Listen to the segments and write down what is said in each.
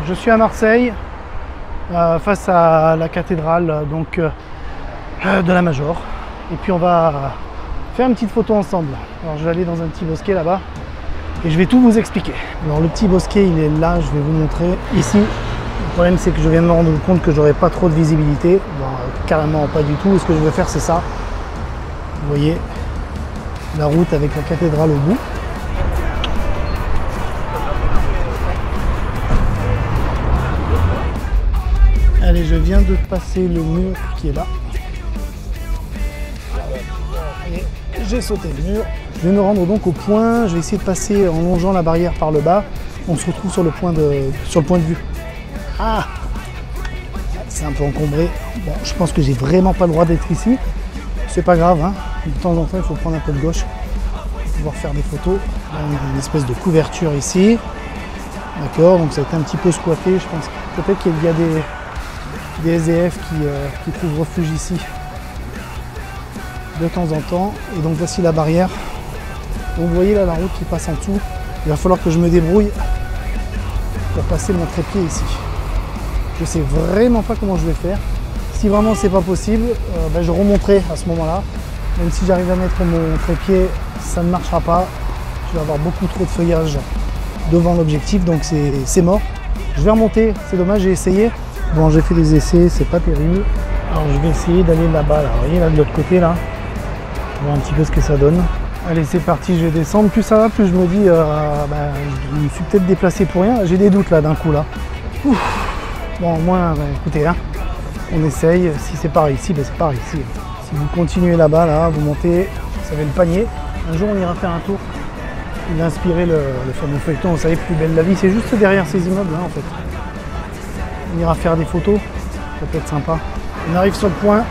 je suis à Marseille, face à la cathédrale donc, de la Major. Et puis on va faire une petite photo ensemble. Alors je vais aller dans un petit bosquet là-bas et je vais tout vous expliquer. Alors le petit bosquet il est là, je vais vous montrer. Ici, le problème c'est que je viens de me rendre compte que j'aurai pas trop de visibilité. Bon, carrément pas du tout. Ce que je vais faire c'est ça. Vous voyez la route avec la cathédrale au bout. Allez, je viens de passer le mur qui est là. Et j'ai sauté le mur. Je vais me rendre donc au point. Je vais essayer de passer en longeant la barrière par le bas. On se retrouve sur le point de vue. Ah! C'est un peu encombré. Bon, je pense que j'ai vraiment pas le droit d'être ici. C'est pas grave, hein. De temps en temps, il faut prendre un peu de gauche pour pouvoir faire des photos. Là, on a une espèce de couverture ici. D'accord, donc ça a été un petit peu squatté. Je pense peut-être qu'il y a des SDF qui trouvent refuge ici de temps en temps. Et donc voici la barrière. Donc vous voyez là la route qui passe en dessous. Il va falloir que je me débrouille pour passer mon trépied ici. Je sais vraiment pas comment je vais faire. Si vraiment c'est pas possible, je remonterai à ce moment-là. Même si j'arrive à mettre mon trépied, ça ne marchera pas. Je vais avoir beaucoup trop de feuillage devant l'objectif, donc c'est mort. Je vais remonter, c'est dommage, j'ai essayé. Bon, j'ai fait des essais, c'est pas terrible. Alors je vais essayer d'aller là-bas, là. Vous voyez là de l'autre côté là. Voir un petit peu ce que ça donne. Allez, c'est parti, je vais descendre. Plus ça va, plus je me dis, je me suis peut-être déplacé pour rien. J'ai des doutes là d'un coup là. Ouf. Bon, au moins, écoutez, hein, on essaye. Si c'est par ici, c'est par ici. Si vous continuez là-bas, là, vous montez, vous savez le panier. Un jour, on ira faire un tour. Il a inspiré le fameux feuilleton, vous savez, Plus belle la vie. C'est juste derrière ces immeubles là en fait. On ira faire des photos, ça peut être sympa. On arrive sur le point.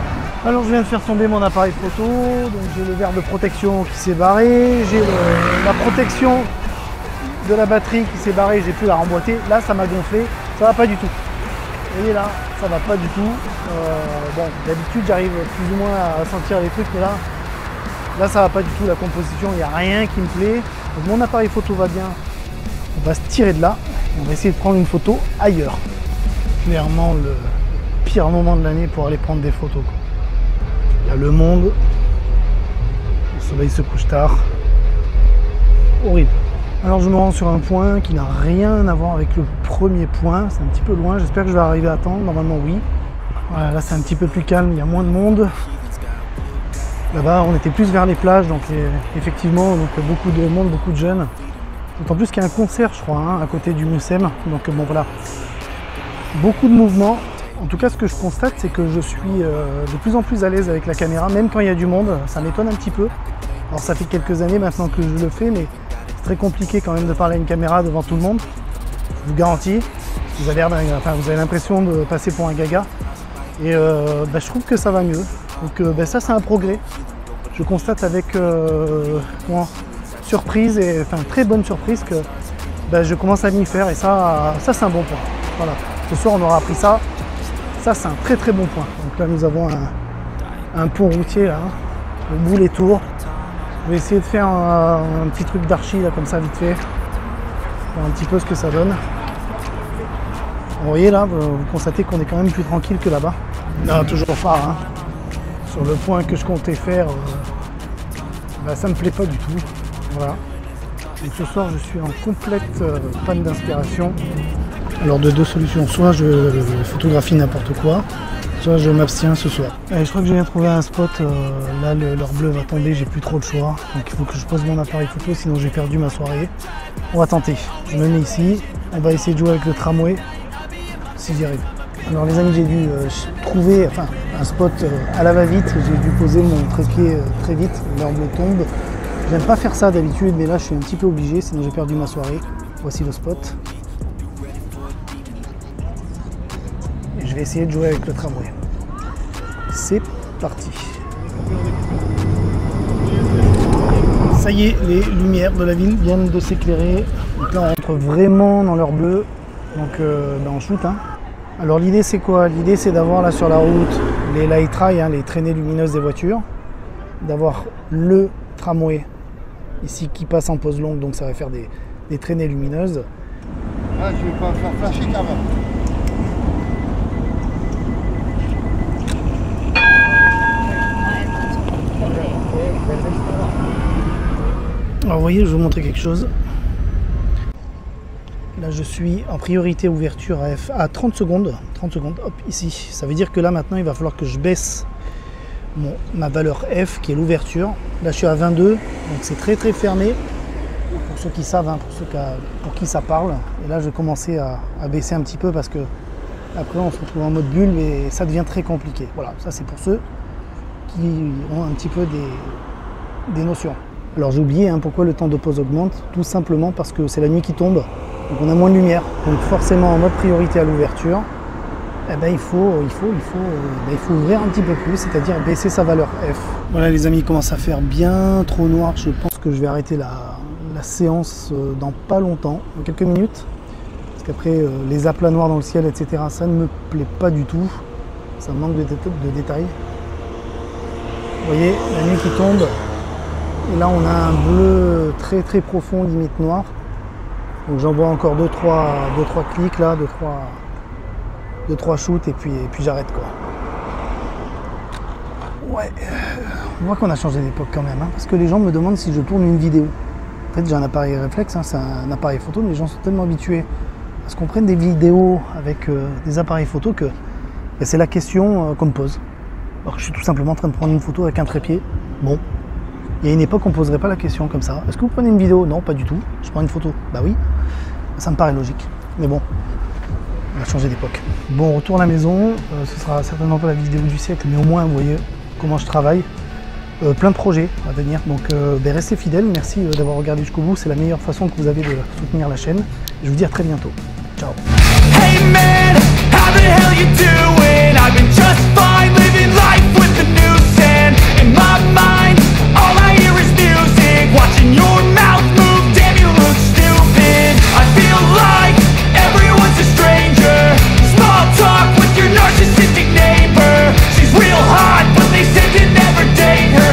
Alors je viens de faire tomber mon appareil photo, donc j'ai le verre de protection qui s'est barré, j'ai la protection de la batterie qui s'est barrée, j'ai pu la remboîter. Là ça m'a gonflé, ça va pas du tout. Vous voyez là, ça va pas du tout. Bon, d'habitude j'arrive plus ou moins à sentir les trucs, mais là ça va pas du tout, la composition, il n'y a rien qui me plaît. Donc mon appareil photo va bien, on va se tirer de là, on va essayer de prendre une photo ailleurs. Clairement le pire moment de l'année pour aller prendre des photos. Il y a le monde, le soleil se couche tard, horrible. Alors je me rends sur un point qui n'a rien à voir avec le premier point, c'est un petit peu loin, j'espère que je vais arriver à temps, normalement oui. Voilà, là c'est un petit peu plus calme, il y a moins de monde. Là-bas on était plus vers les plages, donc effectivement donc, beaucoup de monde, beaucoup de jeunes. D'autant plus qu'il y a un concert je crois, hein, à côté du Mucem, donc bon voilà. Beaucoup de mouvements. En tout cas, ce que je constate, c'est que je suis de plus en plus à l'aise avec la caméra, même quand il y a du monde. Ça m'étonne un petit peu. Alors, ça fait quelques années maintenant que je le fais, mais c'est très compliqué quand même de parler à une caméra devant tout le monde. Je vous garantis. Vous avez l'impression de passer pour un gaga. Et je trouve que ça va mieux. Donc, ça, c'est un progrès. Je constate avec surprise, et très bonne surprise, que je commence à m'y faire. Et ça c'est un bon point. Voilà. Ce soir, on aura appris ça. Ça, c'est un très très bon point. Donc là, nous avons un pont routier, là, au bout les tours. Je vais essayer de faire un petit truc d'archi, là, comme ça, vite fait. Voir un petit peu ce que ça donne. Vous voyez, là, vous constatez qu'on est quand même plus tranquille que là-bas. Non, toujours pas, hein. Sur le point que je comptais faire, ça me plaît pas du tout. Voilà. Donc ce soir, je suis en complète panne d'inspiration. Alors de deux solutions, soit je photographie n'importe quoi, soit je m'abstiens ce soir. Allez, je crois que je viens de trouver un spot, là l'heure bleue va tomber, j'ai plus trop le choix. Donc il faut que je pose mon appareil photo, sinon j'ai perdu ma soirée. On va tenter, je me mets ici, on va essayer de jouer avec le tramway, si j'y arrive. Alors les amis, j'ai dû trouver un spot à la va-vite, j'ai dû poser mon trépied très vite, l'heure bleue tombe. J'aime pas faire ça d'habitude, mais là je suis un petit peu obligé, sinon j'ai perdu ma soirée. Voici le spot. Je vais essayer de jouer avec le tramway. C'est parti. Ça y est, les lumières de la ville viennent de s'éclairer. Donc là, on rentre vraiment dans l'heure bleue. Donc, on shoot. Hein. Alors, l'idée, c'est quoi? L'idée, c'est d'avoir là sur la route les light rails, hein, les traînées lumineuses des voitures. D'avoir le tramway ici qui passe en pause longue. Donc, ça va faire des traînées lumineuses. Là, je vais pas faire flasher quand même. Alors vous voyez, je vais vous montrer quelque chose. Là je suis en priorité ouverture à F à 30 secondes. 30 secondes, hop, ici. Ça veut dire que là maintenant il va falloir que je baisse ma valeur F qui est l'ouverture. Là je suis à 22, donc c'est très fermé. Pour ceux qui savent, hein, pour qui ça parle. Et là je vais commencer à baisser un petit peu parce que après on se retrouve en mode bulle et ça devient très compliqué. Voilà, ça c'est pour ceux qui ont un petit peu des notions. Alors j'ai oublié hein, pourquoi le temps de pause augmente, tout simplement parce que c'est la nuit qui tombe, donc on a moins de lumière. Donc forcément en mode priorité à l'ouverture, eh ben, il faut ouvrir un petit peu plus, c'est-à-dire baisser sa valeur F. Voilà les amis, il commence à faire bien trop noir, je pense que je vais arrêter la séance dans pas longtemps, dans quelques minutes. Parce qu'après les aplats noirs dans le ciel, etc., ça ne me plaît pas du tout, ça manque de détails. Vous voyez, la nuit qui tombe. Et là on a un bleu très profond, limite noir. Donc j'envoie encore 2-3 clics là, 2-3 shoots et puis j'arrête quoi. Ouais, on voit qu'on a changé d'époque quand même, hein, parce que les gens me demandent si je tourne une vidéo. En fait j'ai un appareil réflexe, hein, c'est un appareil photo, mais les gens sont tellement habitués à ce qu'on prenne des vidéos avec des appareils photo que c'est la question qu'on me pose. Alors que je suis tout simplement en train de prendre une photo avec un trépied. Bon. Il y a une époque, on ne poserait pas la question comme ça. Est-ce que vous prenez une vidéo? Non, pas du tout. Je prends une photo. Bah oui, ça me paraît logique. Mais bon, on va changer d'époque. Bon, retour à la maison. Ce sera certainement pas la vidéo du siècle, mais au moins, vous voyez comment je travaille. Plein de projets à venir. Donc, restez fidèles. Merci d'avoir regardé jusqu'au bout. C'est la meilleure façon que vous avez de soutenir la chaîne. Je vous dis à très bientôt. Ciao. Hey man, how the hell you doing? I've been just fine living life with the noose and in my mind. All I hear is music, watching your mouth move, damn you look stupid. I feel like everyone's a stranger. Small talk with your narcissistic neighbor. She's real hot, but they said to never date her.